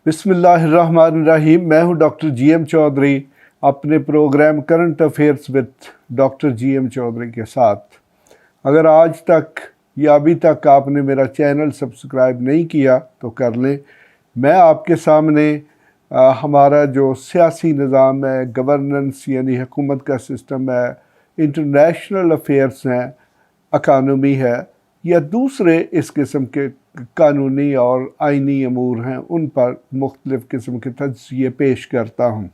बिस्मिल्लाहिर्रहमानिर्रहीम। मैं हूं डॉक्टर GM चौधरी, अपने programme current affairs with doctor GM Chaudhary के साथ। अगर आज तक या अभी तक आपने मेरा चैनल सब्सक्राइब नहीं किया तो कर लें। मैं आपके सामने हमारा जो सियासी निज़ाम है, गवर्नेंस यानी हुकूमत का सिस्टम है, इंटरनेशनल अफेयर्स हैं, इकानमी है या दूसरे इस किस्म के कानूनी और आइनी अमूर हैं, उन पर मुख्तलिफ़ किस्म के तज्ज़िये पेश करता हूँ।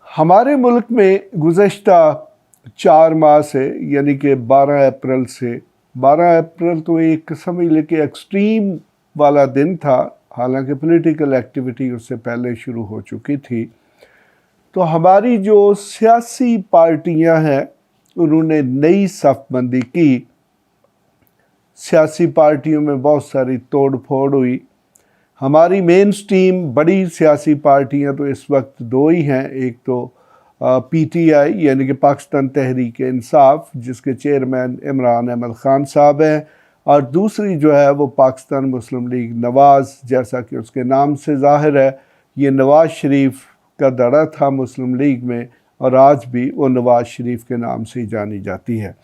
हमारे मुल्क में गुज़श्ता 4 माह से यानी कि 12 अप्रैल से 12 अप्रैल तो एक समझ ले कि एक्सट्रीम वाला दिन था, हालांकि पॉलिटिकल एक्टिविटी उससे पहले शुरू हो चुकी थी। तो हमारी जो सियासी पार्टियां हैं उन्होंने नई सफ़बंदी की। सियासी पार्टियों में बहुत सारी तोड़ फोड़ हुई। हमारी मेन स्ट्रीम बड़ी सियासी पार्टियां तो इस वक्त 2 ही हैं। एक तो PTI यानी कि पाकिस्तान तहरीक इंसाफ, जिसके चेयरमैन इमरान अहमद ख़ान साहब हैं, और दूसरी जो है वो पाकिस्तान मुस्लिम लीग नवाज़, जैसा कि उसके नाम से ज़ाहिर है ये नवाज़ शरीफ का दड़ा था मुस्लिम लीग में, और आज भी वो नवाज़ शरीफ के नाम से ही जानी जाती है।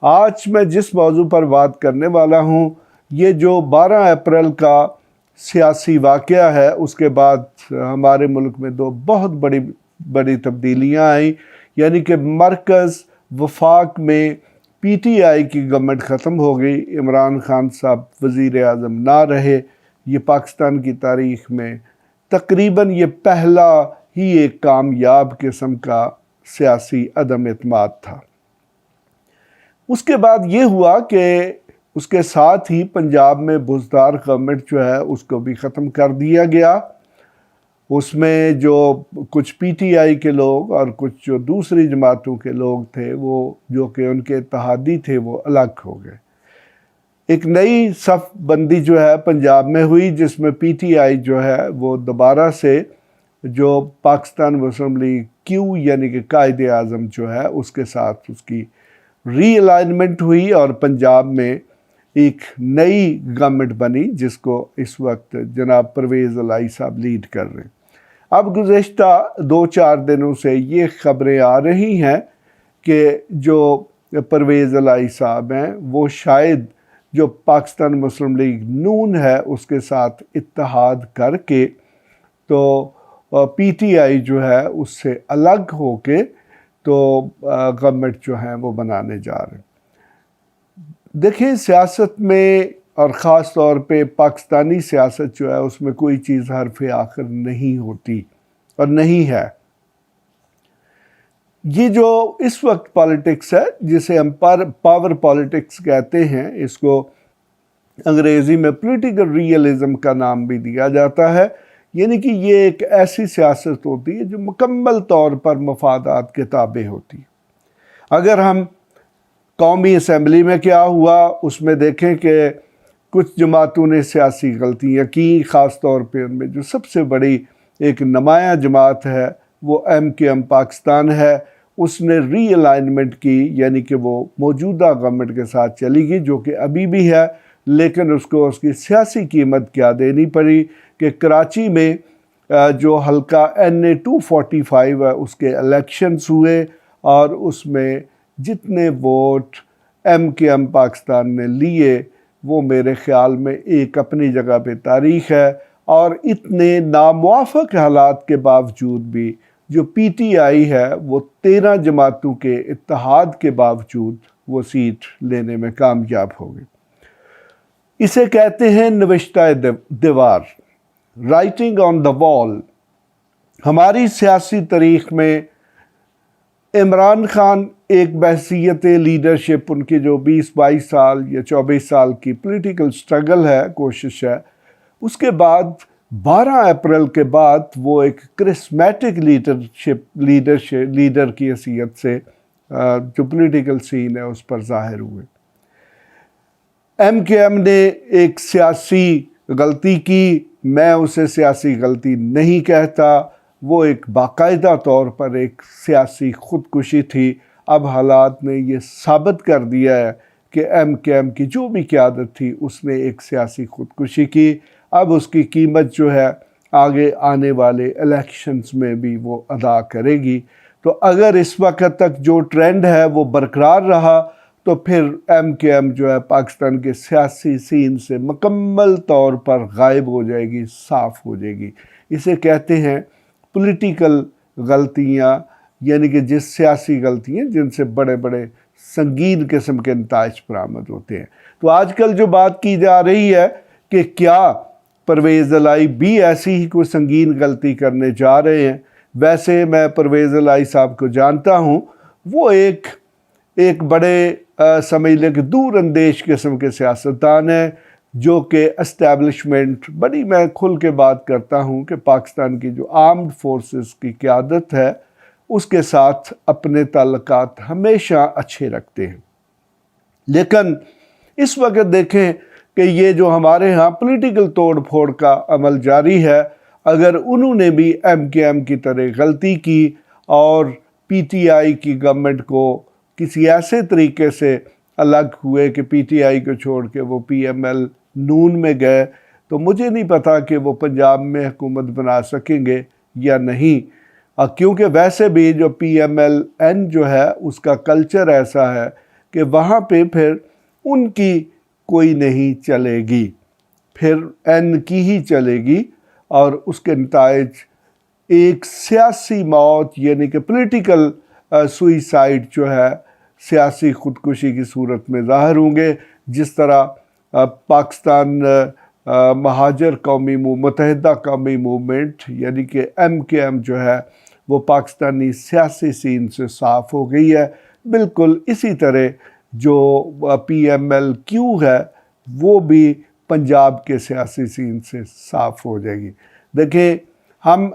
आज मैं जिस मौजू पर बात करने वाला हूँ, ये जो 12 अप्रैल का सियासी वाक़या है, उसके बाद हमारे मुल्क में 2 बहुत बड़ी तब्दीलियाँ आई। यानी कि मरकज़ वफाक में PTI की गवर्नमेंट ख़त्म हो गई, इमरान ख़ान साहब वज़ीर आज़म ना रहे। ये पाकिस्तान की तारीख़ में तकरीबन ये पहला ही एक कामयाब किस्म का सियासी अदम एतमाद था। उसके बाद ये हुआ कि उसके साथ ही पंजाब में बुज़दार गवर्नमेंट जो है उसको भी ख़त्म कर दिया गया। उसमें जो कुछ PTI के लोग और कुछ जो दूसरी जमातों के लोग थे, वो जो कि उनके इत्तेहादी थे, वो अलग हो गए। एक नई सफ़बंदी जो है पंजाब में हुई, जिसमें PTI जो है वो दोबारा से जो पाकिस्तान मुस्लिम लीग Q यानी कि कायदे आज़म जो है उसके साथ उसकी रीअलाइनमेंट हुई और पंजाब में एक नई गवर्नमेंट बनी, जिसको इस वक्त जनाब परवेज़ इलाही साहब लीड कर रहे हैं। अब गुज़श्ता 2-4 दिनों से ये ख़बरें आ रही हैं कि जो परवेज़ इलाही साहब हैं वो शायद जो पाकिस्तान मुस्लिम लीग नून है उसके साथ इत्तेहाद करके तो PTI जो है उससे अलग होके तो गवर्नमेंट जो है वो बनाने जा रहे हैं। देखिए, सियासत में और ख़ास तौर पे पाकिस्तानी सियासत जो है उसमें कोई चीज़ हरफ़ आखिर नहीं होती और नहीं है। ये जो इस वक्त पॉलिटिक्स है, जिसे हम पावर पॉलिटिक्स कहते हैं, इसको अंग्रेज़ी में पॉलिटिकल रियलिज़म का नाम भी दिया जाता है। यानी कि ये एक ऐसी सियासत होती है जो मुकम्मल तौर पर मफादात के ताबे होती है। अगर हम कौमी असम्बली में क्या हुआ उसमें देखें कि कुछ जमातों ने सियासी गलतियाँ की, ख़ास तौर पे उनमें जो सबसे बड़ी एक नुमायाँ जमात है वो MKM पाकिस्तान है। उसने रीअलाइनमेंट की, यानी कि वो मौजूदा गवर्नमेंट के साथ चली गई, जो कि अभी भी है, लेकिन उसको उसकी सियासी कीमत क्या देनी पड़ी कि कराची में जो हल्का NA 245 है उसके इलेक्शंस हुए और उसमें जितने वोट MKM पाकिस्तान ने लिए वो मेरे ख़्याल में एक अपनी जगह पे तारीख़ है। और इतने नामुवाफ़क़ हालात के बावजूद भी जो PTI है वो 13 जमातों के इत्तेहाद के बावजूद वो सीट लेने में कामयाब हो गई। इसे कहते हैं नविश्ता दीवार, राइटिंग ऑन द वॉल। हमारी सियासी तारीख़ में इमरान ख़ान एक बहसीयत लीडरशिप, उनकी जो 20-22 साल या 24 साल की पॉलिटिकल स्ट्रगल है, कोशिश है, उसके बाद 12 अप्रैल के बाद वो एक क्रिस्मेटिक लीडर की हैसियत से जो पॉलिटिकल सीन है उस पर ज़ाहिर हुए। MKM ने एक सियासी गलती की, मैं उसे सियासी गलती नहीं कहता, वो एक बाकायदा तौर पर एक सियासी ख़ुदकुशी थी। अब हालात ने ये साबित कर दिया है कि MKM की जो भी क़यादत थी उसने एक सियासी ख़ुदकुशी की। अब उसकी कीमत जो है आगे आने वाले इलेक्शंस में भी वो अदा करेगी। तो अगर इस वक्त तक जो ट्रेंड है वो बरकरार रहा तो फिर MKM जो है पाकिस्तान के सियासी सीन से मुकम्मल तौर पर गायब हो जाएगी, साफ़ हो जाएगी। इसे कहते हैं पॉलिटिकल गलतियाँ, यानी कि जिस सियासी गलतियाँ जिनसे बड़े बड़े संगीन किस्म के नताइज बरामद होते हैं। तो आजकल जो बात की जा रही है कि क्या परवेज़ इलाही भी ऐसी ही कोई संगीन गलती करने जा रहे हैं। वैसे मैं परवेज़ इलाही साहब को जानता हूँ, वो एक बड़े समझ लें कि दूर अंदेश किस्म के सियासतदान हैं, जो कि एस्टैब्लिशमेंट, बड़ी मैं खुल के बात करता हूँ कि पाकिस्तान की जो आर्म्ड फोर्सेस की क़यादत है उसके साथ अपने ताल्लुकात हमेशा अच्छे रखते हैं। लेकिन इस वक्त देखें कि ये जो हमारे यहाँ पॉलिटिकल तोड़ फोड़ का अमल जारी है, अगर उन्होंने भी MKM की तरह गलती की और PTI की गवर्नमेंट को किसी ऐसे तरीके से अलग हुए कि PTI को छोड़ के वो PML नून में गए, तो मुझे नहीं पता कि वो पंजाब में हुकूमत बना सकेंगे या नहीं। क्योंकि वैसे भी जो PMLN जो है उसका कल्चर ऐसा है कि वहाँ पे फिर उनकी कोई नहीं चलेगी, फिर N की ही चलेगी और उसके नताइज एक सियासी मौत यानी कि पॉलिटिकल सुइसाइड जो है सियासी ख़ुदकुशी की सूरत में ज़ाहिर होंगे। जिस तरह पाकिस्तान महाजर कौमी मुतहदा कौमी मूवमेंट यानी कि MKM जो है वो पाकिस्तानी सियासी सीन से साफ़ हो गई है, बिल्कुल इसी तरह जो PMLQ है वो भी पंजाब के सियासी सीन से साफ़ हो जाएगी। देखिए, हम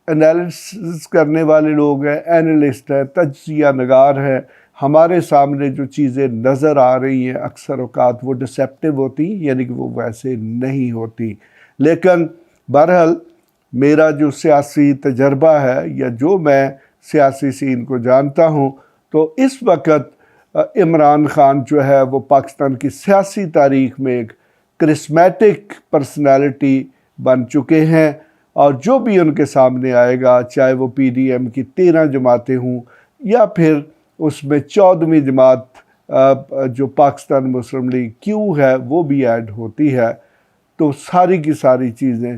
एनालिसिस करने वाले लोग हैं, एनालिस्ट हैं, तज्ज़िया नगार हैं। हमारे सामने जो चीज़ें नज़र आ रही हैं अक्सर औक़ात वो डिसेप्टिव होती, यानी कि वो वैसे नहीं होती। लेकिन बहरहाल मेरा जो सियासी तजर्बा है या जो मैं सियासी सीन को जानता हूँ, तो इस वक्त इमरान खान जो है वो पाकिस्तान की सियासी तारीख़ में एक करिस्मेटिक पर्सनालिटी बन चुके हैं और जो भी उनके सामने आएगा, चाहे वो PDM की 13 जमातें हों या फिर उसमें 14वीं जमात जो पाकिस्तान मुस्लिम लीग Q है वो भी ऐड होती है, तो सारी की सारी चीज़ें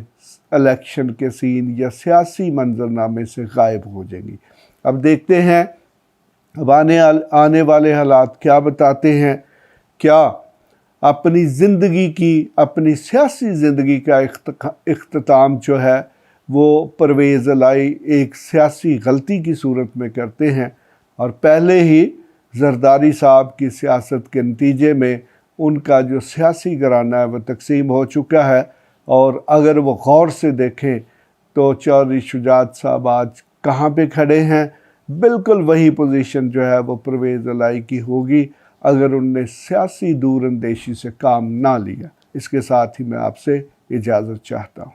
इलेक्शन के सीन या सियासी मंजरनामे से गायब हो जाएंगी। अब देखते हैं अब आने वाले हालात क्या बताते हैं। क्या अपनी ज़िंदगी की, अपनी सियासी ज़िंदगी का इख्तिताम जो है वो परवेज़ इलाही एक सियासी गलती की सूरत में करते हैं और पहले ही जरदारी साहब की सियासत के नतीजे में उनका जो सियासी घराना है वो तकसीम हो चुका है। और अगर वो गौर से देखें तो चौधरी शुजात साहब आज कहाँ पे खड़े हैं, बिल्कुल वही पोजीशन जो है वो परवेज़ इलाही की होगी अगर उनने सियासी दूरअंदेशी से काम ना लिया। इसके साथ ही मैं आपसे इजाज़त चाहता हूँ।